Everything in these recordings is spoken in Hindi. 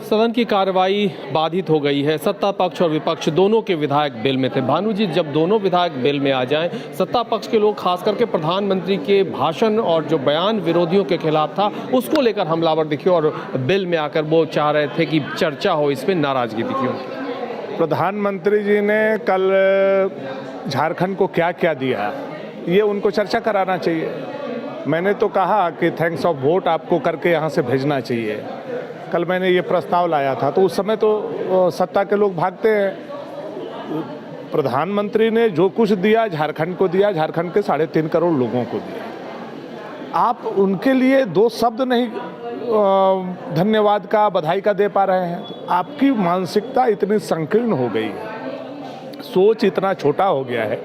सदन की कार्रवाई बाधित हो गई है। सत्ता पक्ष और विपक्ष दोनों के विधायक बिल में थे। भानु जी, जब दोनों विधायक बिल में आ जाएं, सत्ता पक्ष के लोग खास करके प्रधानमंत्री के भाषण और जो बयान विरोधियों के खिलाफ था उसको लेकर हमलावर दिखे और बिल में आकर वो चाह रहे थे कि चर्चा हो, इस पर नाराजगी दिखी। प्रधानमंत्री जी ने कल झारखंड को क्या क्या दिया, ये उनको चर्चा कराना चाहिए। मैंने तो कहा कि थैंक्स ऑफ वोट आपको करके यहाँ से भेजना चाहिए। कल मैंने ये प्रस्ताव लाया था तो उस समय तो सत्ता के लोग भागते हैं। प्रधानमंत्री ने जो कुछ दिया झारखंड को दिया, झारखंड के 3.5 करोड़ लोगों को दिया। आप उनके लिए 2 शब्द नहीं धन्यवाद का, बधाई का दे पा रहे हैं। तो आपकी मानसिकता इतनी संकीर्ण हो गई है, सोच इतना छोटा हो गया है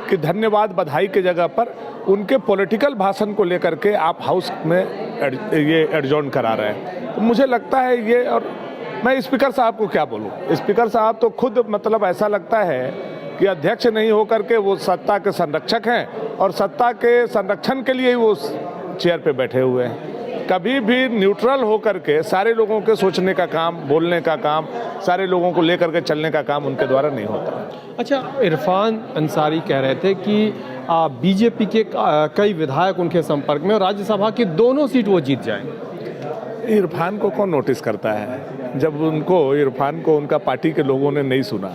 कि धन्यवाद बधाई के जगह पर उनके पॉलिटिकल भाषण को लेकर के आप हाउस में ये एडजॉर्न करा रहे हैं। तो मुझे लगता है ये, और मैं स्पीकर साहब को क्या बोलूं, स्पीकर साहब तो खुद मतलब ऐसा लगता है कि अध्यक्ष नहीं होकर के वो सत्ता के संरक्षक हैं और सत्ता के संरक्षण के लिए ही वो चेयर पे बैठे हुए हैं। कभी भी न्यूट्रल होकर के सारे लोगों के सोचने का काम, बोलने का काम, सारे लोगों को लेकर के चलने का काम उनके द्वारा नहीं होता। अच्छा, इरफान अंसारी कह रहे थे कि बीजेपी के कई विधायक उनके संपर्क में और राज्यसभा की दोनों सीट वो जीत जाएंगे। इरफान को कौन नोटिस करता है? जब उनको इरफान को उनका पार्टी के लोगों ने नहीं सुना,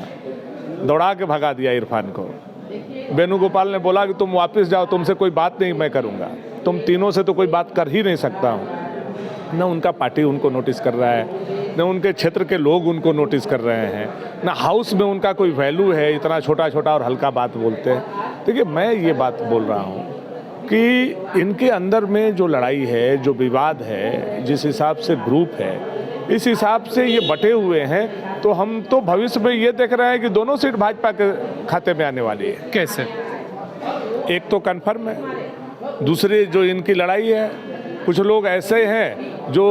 दौड़ा के भगा दिया इरफान को। वेणुगोपाल ने बोला कि तुम वापस जाओ, तुमसे कोई बात नहीं मैं करूँगा, तुम तीनों से तो कोई बात कर ही नहीं सकता हूँ। न उनका पार्टी उनको नोटिस कर रहा है, न उनके क्षेत्र के लोग उनको नोटिस कर रहे हैं, न हाउस में उनका कोई वैल्यू है। इतना छोटा छोटा और हल्का बात बोलते हैं। देखिए, मैं ये बात बोल रहा हूँ कि इनके अंदर में जो लड़ाई है, जो विवाद है, जिस हिसाब से ग्रुप है, इस हिसाब से ये बटे हुए हैं। तो हम तो भविष्य में ये देख रहे हैं कि दोनों सीट भाजपा के खाते में आने वाली है। कैसे? एक तो कन्फर्म है, दूसरी जो इनकी लड़ाई है, कुछ लोग ऐसे हैं जो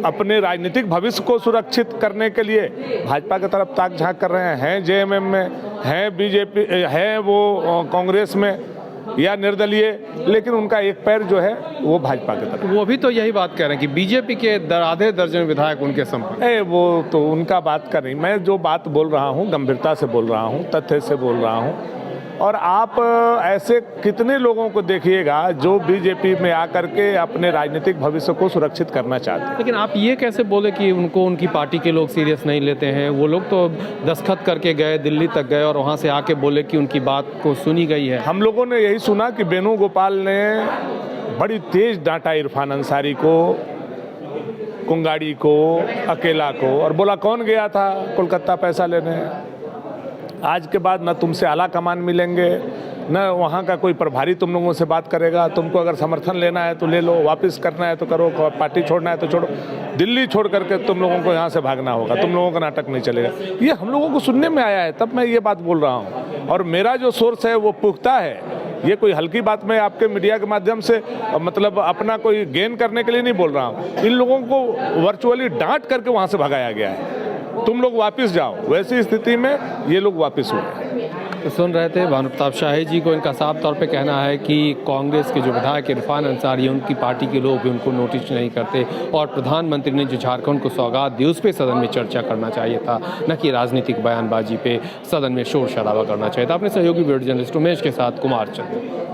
अपने राजनीतिक भविष्य को सुरक्षित करने के लिए भाजपा की तरफ ताक झांक कर रहे हैं। जेएमएम में हैं, बीजेपी है, वो कांग्रेस में या निर्दलीय, लेकिन उनका एक पैर जो है वो भाजपा की तरफ। वो भी तो यही बात कह रहे हैं कि बीजेपी के आधे दर्जन विधायक उनके संपर्क। वो तो उनका बात का नहीं, मैं जो बात बोल रहा हूँ गंभीरता से बोल रहा हूँ, तथ्य से बोल रहा हूँ। और आप ऐसे कितने लोगों को देखिएगा जो बीजेपी में आकर के अपने राजनीतिक भविष्य को सुरक्षित करना चाहते हैं। लेकिन आप ये कैसे बोले कि उनको उनकी पार्टी के लोग सीरियस नहीं लेते हैं? वो लोग तो दस्तखत करके गए, दिल्ली तक गए और वहाँ से आके बोले कि उनकी बात को सुनी गई है। हम लोगों ने यही सुना कि वेणुगोपाल ने बड़ी तेज डांटा इरफान अंसारी को, कुंगाड़ी को, अकेला को, और बोला कौन गया था कोलकाता पैसा लेने? आज के बाद न तुमसे आला कमान मिलेंगे, न वहाँ का कोई प्रभारी तुम लोगों से बात करेगा। तुमको अगर समर्थन लेना है तो ले लो, वापस करना है तो करो, पार्टी छोड़ना है तो छोड़ो। दिल्ली छोड़ करके तुम लोगों को यहाँ से भागना होगा, तुम लोगों का नाटक नहीं चलेगा। ये हम लोगों को सुनने में आया है, तब मैं ये बात बोल रहा हूँ। और मेरा जो सोर्स है वो पुख्ता है। ये कोई हल्की बात मैं आपके मीडिया के माध्यम से मतलब अपना कोई गेन करने के लिए नहीं बोल रहा हूँ। इन लोगों को वर्चुअली डांट करके वहाँ से भगाया गया है, तुम लोग वापस जाओ। वैसी स्थिति में ये लोग वापस हुए। तो सुन रहे थे भानु प्रताप शाही जी को। इनका साफ तौर पे कहना है कि कांग्रेस के जो विधायक इरफान अंसारी, उनकी पार्टी के लोग भी उनको नोटिस नहीं करते और प्रधानमंत्री ने जो झारखंड को सौगात दी उस पर सदन में चर्चा करना चाहिए था, न कि राजनीतिक बयानबाजी पे सदन में शोर शराबा करना चाहिए था। अपने सहयोगी वीडियो जर्नलिस्ट उमेश के साथ कुमार चंद्र।